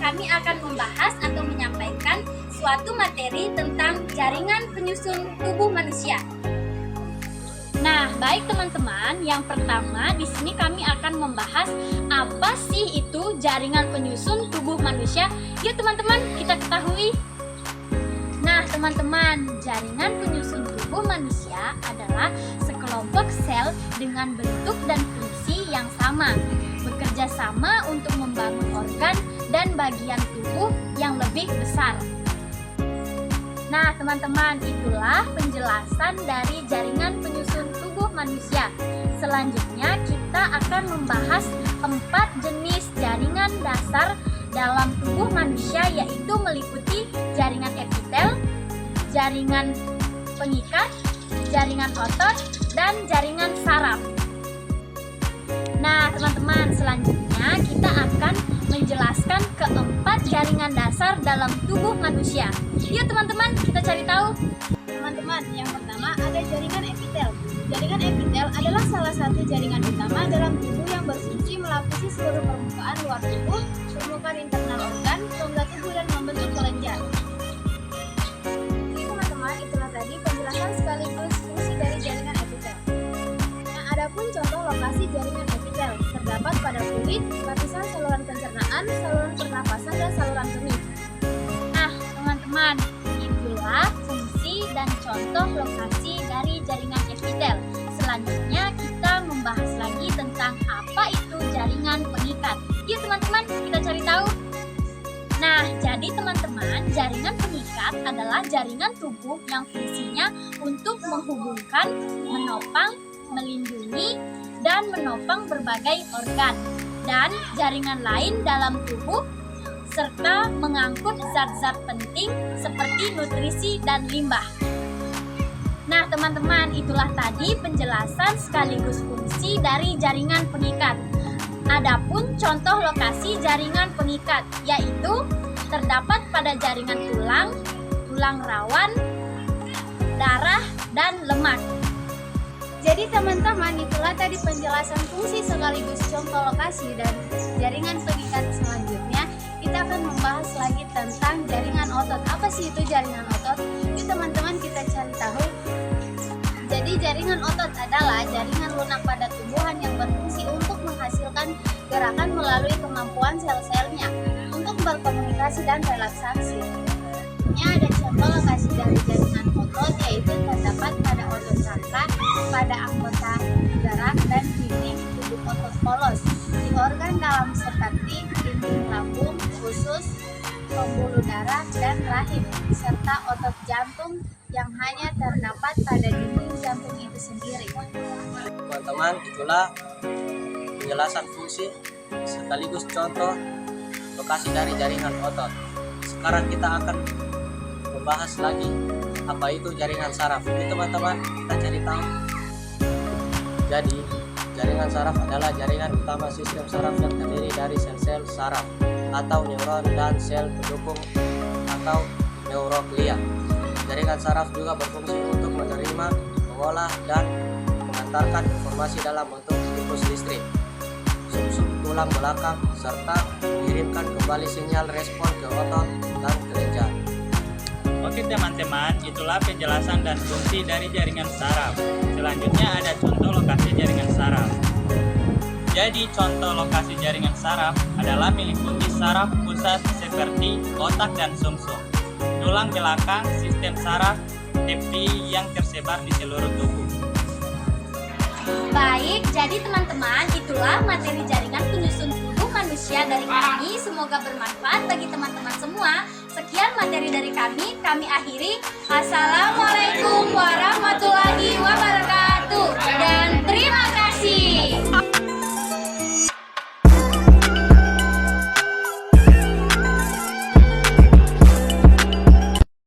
kami akan membahas atau menyampaikan suatu materi tentang jaringan penyusun tubuh manusia. Nah, baik teman-teman, yang pertama di sini kami akan membahas apa sih itu jaringan penyusun tubuh manusia. Yuk teman-teman, kita ketahui. Nah, teman-teman, jaringan penyusun tubuh manusia adalah sekelompok sel dengan bentuk dan fungsi yang sama, bekerja sama untuk membangun organ dan bagian tubuh yang lebih besar. Nah, teman-teman, itulah penjelasan dari jaringan penyusun tubuh manusia. Selanjutnya, kita akan membahas 4 jenis jaringan dasar dalam tubuh manusia, yaitu meliputi jaringan epitel, jaringan pengikat, jaringan otot, dan jaringan saraf. Nah, teman-teman, selanjutnya kita akan menjelaskan keempat jaringan dasar dalam tubuh manusia. Yuk teman-teman, kita cari tahu. Teman-teman, yang pertama ada jaringan epitel. Jaringan epitel adalah salah satu jaringan utama dalam tubuh yang berfungsi melapisi seluruh permukaan luar tubuh, permukaan internal organ, rongga tubuh, dan membentuk kelenjar. Jadi teman-teman, itulah tadi penjelasan sekaligus fungsi dari jaringan epitel. Nah, adapun contoh lokasi jaringan epitel terdapat pada kulit, lapisan saluran pencernaan, saluran pernapasan, dan saluran kemih. Nah, teman-teman, itulah fungsi dan contoh lokasi dari jaringan epitel. Selanjutnya kita membahas lagi tentang apa itu jaringan pengikat. Yuk teman-teman, kita cari tahu. Nah, jadi teman-teman, jaringan pengikat adalah jaringan tubuh yang fungsinya untuk menghubungkan, menopang, melindungi, dan menopang berbagai organ dan jaringan lain dalam tubuh, serta mengangkut zat-zat penting seperti nutrisi dan limbah. Nah, teman-teman, itulah tadi penjelasan sekaligus fungsi dari jaringan pengikat. Adapun contoh lokasi jaringan pengikat, yaitu terdapat pada jaringan tulang, tulang rawan, darah, dan lemak. Jadi teman-teman, itulah tadi penjelasan fungsi sekaligus contoh lokasi dan jaringan pengikat. Selanjutnya kita akan membahas lagi tentang jaringan otot. Apa sih itu jaringan otot? Yuk teman-teman, kita cari tahu. Jadi jaringan otot adalah jaringan lunak pada tumbuhan yang berfungsi untuk menghasilkan gerakan melalui kemampuan sel-selnya untuk berkomunikasi dan relaksasi. Ini ada contoh lokasi dari jaringan otot, yaitu terdapat pada otot rangka, pada anggota gerak dan dinding tubuh otot polos, di organ dalam seperti dinding lambung, usus, pembuluh darah, dan rahim, serta otot jantung yang hanya terdapat pada dinding jantung itu sendiri. Teman-teman, itulah penjelasan fungsi sekaligus contoh lokasi dari jaringan otot. Sekarang kita akan membahas lagi apa itu jaringan saraf. Ini teman-teman, kita cari tahu. Jadi, jaringan saraf adalah jaringan utama sistem saraf yang terdiri dari sel-sel saraf atau neuron dan sel pendukung atau neuroglia. Jaringan saraf juga berfungsi untuk menerima, mengolah, dan mengantarkan informasi dalam bentuk impuls listrik, sumsum tulang belakang, serta mengirimkan kembali sinyal respon ke otot dan kelenjar. Oke teman-teman, itulah penjelasan dan fungsi dari jaringan saraf. Selanjutnya ada contoh lokasi jaringan saraf. Jadi contoh lokasi jaringan saraf adalah meliputi saraf pusat seperti otak dan sumsum, tulang belakang, sistem saraf, tepi yang tersebar di seluruh tubuh. Baik, jadi teman-teman, itulah materi jaringan penyusun tubuh manusia dari kami. Semoga bermanfaat bagi teman-teman semua. Sekian materi dari kami akhiri. Assalamualaikum warahmatullahi wabarakatuh. Dan terima kasih.